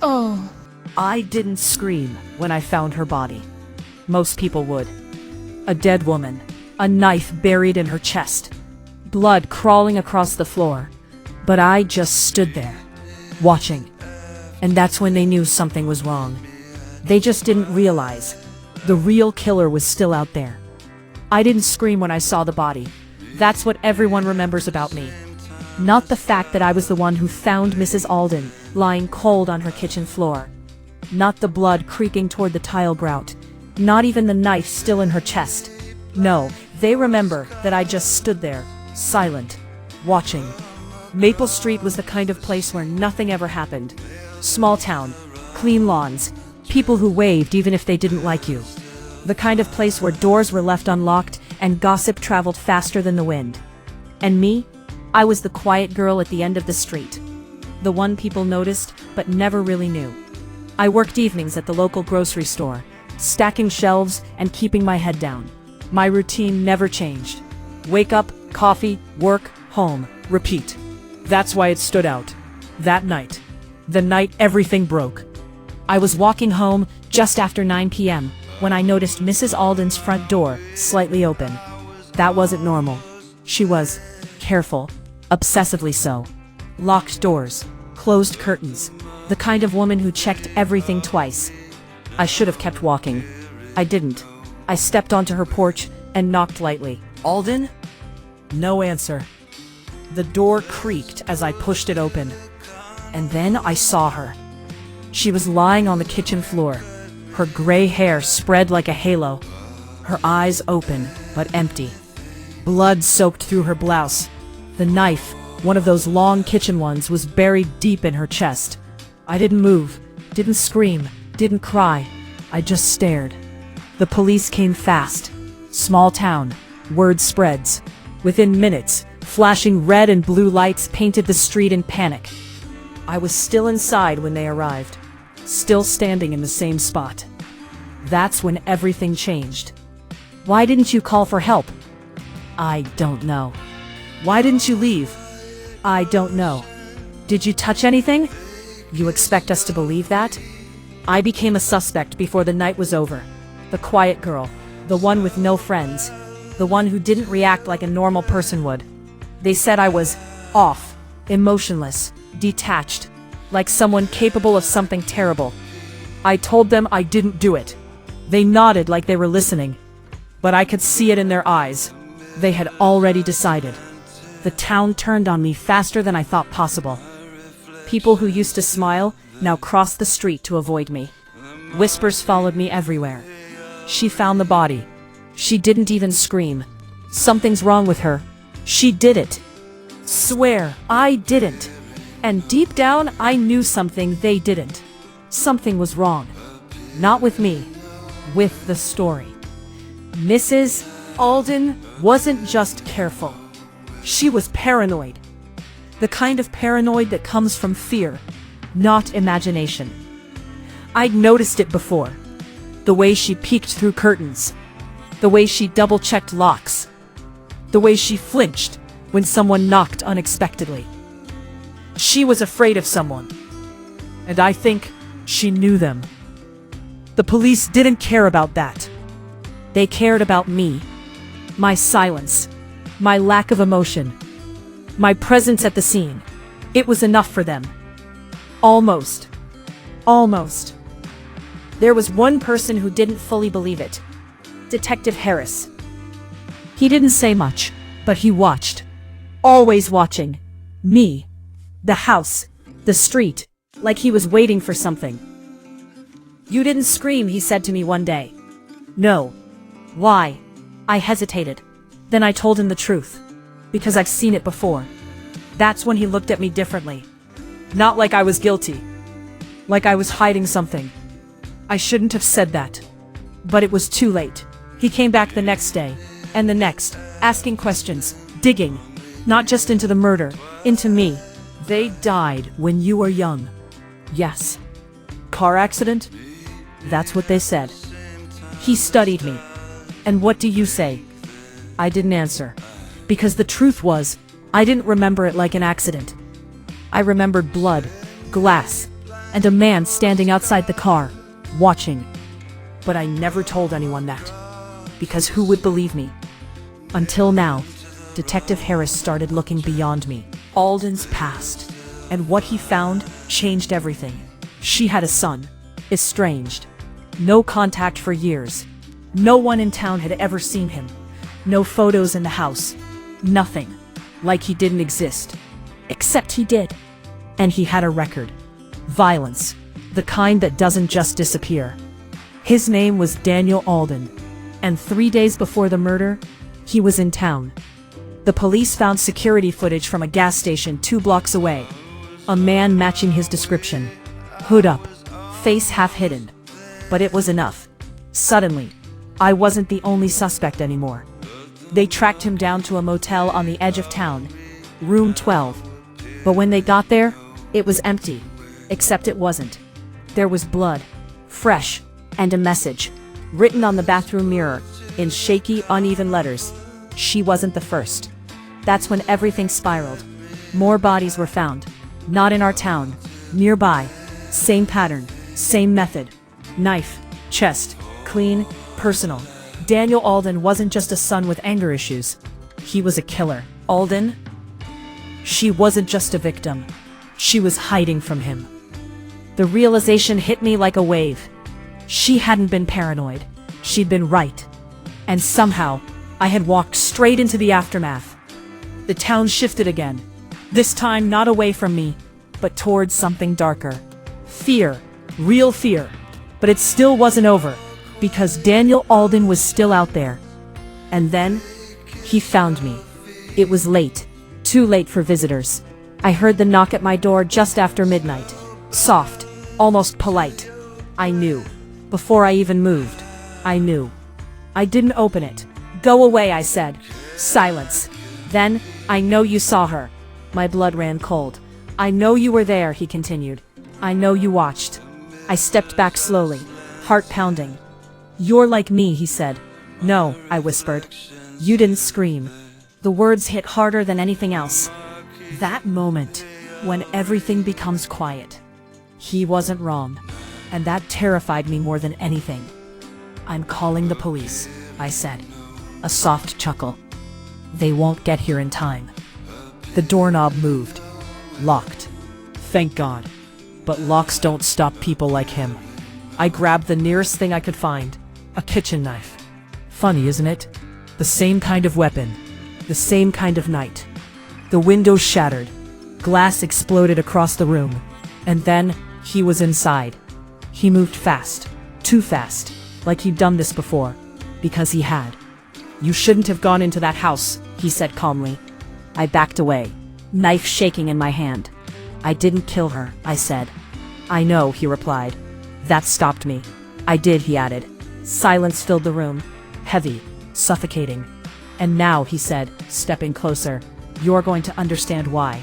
Oh. I didn't scream when I found her body. Most people would. A dead woman, a knife buried in her chest, blood crawling across the floor. But I just stood there, watching. And that's when they knew something was wrong. They just didn't realize the real killer was still out there. I didn't scream when I saw the body. That's what everyone remembers about me. Not the fact that I was the one who found Mrs. Alden lying cold on her kitchen floor. Not the blood creaking toward the tile grout. Not even the knife still in her chest. No, they remember that I just stood there, silent, watching. Maple Street was the kind of place where nothing ever happened. Small town, clean lawns, people who waved even if they didn't like you. The kind of place where doors were left unlocked and gossip traveled faster than the wind. And me? I was the quiet girl at the end of the street. The one people noticed but never really knew. I worked evenings at the local grocery store, stacking shelves and keeping my head down. My routine never changed. Wake up, coffee, work, home, repeat. That's why it stood out. That night. The night everything broke. I was walking home just after 9 p.m. when I noticed Mrs. Alden's front door slightly open. That wasn't normal. She was careful, obsessively so. Locked doors, closed curtains, the kind of woman who checked everything twice. I should have kept walking. I didn't. I stepped onto her porch and knocked lightly. Alden? No answer. The door creaked as I pushed it open. And then I saw her. She was lying on the kitchen floor, her gray hair spread like a halo, her eyes open but empty. Blood soaked through her blouse. The knife, one of those long kitchen ones, was buried deep in her chest. I didn't move, didn't scream, didn't cry. I just stared. The police came fast. Small town, word spreads. Within minutes, flashing red and blue lights painted the street in panic. I was still inside when they arrived, still standing in the same spot. That's when everything changed. Why didn't you call for help? I don't know. Why didn't you leave? I don't know. Did you touch anything? You expect us to believe that? I became a suspect before the night was over. The quiet girl, the one with no friends, the one who didn't react like a normal person would. They said I was off, emotionless, detached, like someone capable of something terrible. I told them I didn't do it. They nodded like they were listening, but I could see it in their eyes. They had already decided. The town turned on me faster than I thought possible. People who used to smile now crossed the street to avoid me. Whispers followed me everywhere. She found the body. She didn't even scream. Something's wrong with her. She did it. Swear, I didn't. And deep down, I knew something they didn't. Something was wrong. Not with me. With the story. Mrs. Alden wasn't just careful. She was paranoid. The kind of paranoid that comes from fear, not imagination. I'd noticed it before. The way she peeked through curtains. The way she double-checked locks. The way she flinched when someone knocked unexpectedly. She was afraid of someone. And I think she knew them. The police didn't care about that. They cared about me. My silence. My lack of emotion. My presence at the scene. It was enough for them. Almost. Almost. There was one person who didn't fully believe it. Detective Harris. He didn't say much, but he watched. Always watching. Me. The house. The street. Like he was waiting for something. You didn't scream, he said to me one day. No. Why? I hesitated. Then I told him the truth. Because I've seen it before. That's when he looked at me differently. Not like I was guilty. Like I was hiding something. I shouldn't have said that. But it was too late. He came back the next day. And the next. Asking questions. Digging. Not just into the murder. Into me. They died when you were young. Yes. Car accident? That's what they said. He studied me. And what do you say? I didn't answer. Because the truth was, I didn't remember it like an accident. I remembered blood, glass, and a man standing outside the car, watching. But I never told anyone that, because who would believe me? Until now, Detective Harris started looking beyond me. Alden's past, and what he found changed everything. She had a son, estranged, no contact for years. No one in town had ever seen him. No photos in the house. Nothing. Like he didn't exist. Except he did. And he had a record. Violence. The kind that doesn't just disappear. His name was Daniel Alden. And 3 days before the murder, he was in town. The police found security footage from a gas station 2 blocks away. A man matching his description. Hood up. Face half hidden. But it was enough. Suddenly, I wasn't the only suspect anymore. They tracked him down to a motel on the edge of town, room 12. But when they got there, it was empty. Except it wasn't. There was blood, fresh, and a message, written on the bathroom mirror, in shaky, uneven letters. She wasn't the first. That's when everything spiraled. More bodies were found. Not in our town. Nearby. Same pattern. Same method. Knife. Chest. Clean. Personal. Daniel Alden wasn't just a son with anger issues. He was a killer. Alden? She wasn't just a victim. She was hiding from him. The realization hit me like a wave. She hadn't been paranoid. She'd been right. And somehow, I had walked straight into the aftermath. The town shifted again. This time not away from me, but towards something darker. Fear. Real fear. But it still wasn't over, because Daniel Alden was still out there. And then, he found me. It was late. Too late for visitors. I heard the knock at my door just after midnight. Soft. Almost polite. I knew. Before I even moved. I knew. I didn't open it. Go away, I said. Silence. Then, I know you saw her. My blood ran cold. I know you were there, he continued. I know you watched. I stepped back slowly, heart pounding. You're like me, he said. No, I whispered. You didn't scream. The words hit harder than anything else. That moment, when everything becomes quiet. He wasn't wrong, and that terrified me more than anything. I'm calling the police, I said. A soft chuckle. They won't get here in time. The doorknob moved. Locked. Thank God. But locks don't stop people like him. I grabbed the nearest thing I could find. A kitchen knife. Funny, isn't it? The same kind of weapon. The same kind of night. The window shattered. Glass exploded across the room. And then, he was inside. He moved fast. Too fast. Like he'd done this before. Because he had. You shouldn't have gone into that house, he said calmly. I backed away. Knife shaking in my hand. I didn't kill her, I said. I know, he replied. That stopped me. I did, he added. Silence filled the room. Heavy. Suffocating. And now, he said, stepping closer, you're going to understand why.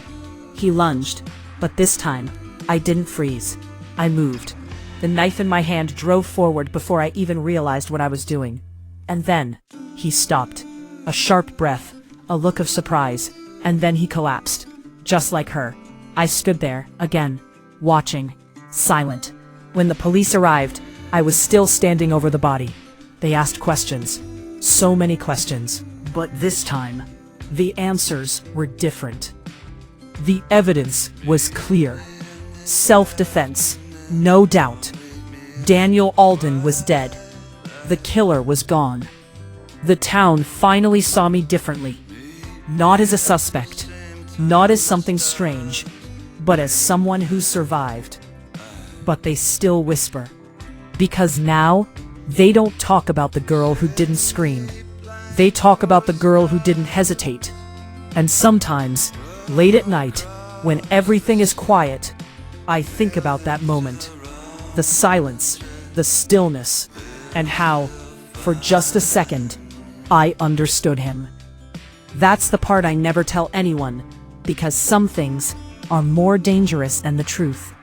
He lunged. But this time, I didn't freeze. I moved. The knife in my hand drove forward before I even realized what I was doing. And then, he stopped. A sharp breath, a look of surprise, and then he collapsed. Just like her. I stood there, again, watching, silent. When the police arrived, I was still standing over the body. They asked questions. So many questions. But this time, the answers were different. The evidence was clear. Self-defense, no doubt. Daniel Alden was dead. The killer was gone. The town finally saw me differently. Not as a suspect. Not as something strange. But as someone who survived. But they still whisper. Because now, they don't talk about the girl who didn't scream. They talk about the girl who didn't hesitate. And sometimes, late at night, when everything is quiet, I think about that moment. The silence, the stillness, and how, for just a second, I understood him. That's the part I never tell anyone, because some things are more dangerous than the truth.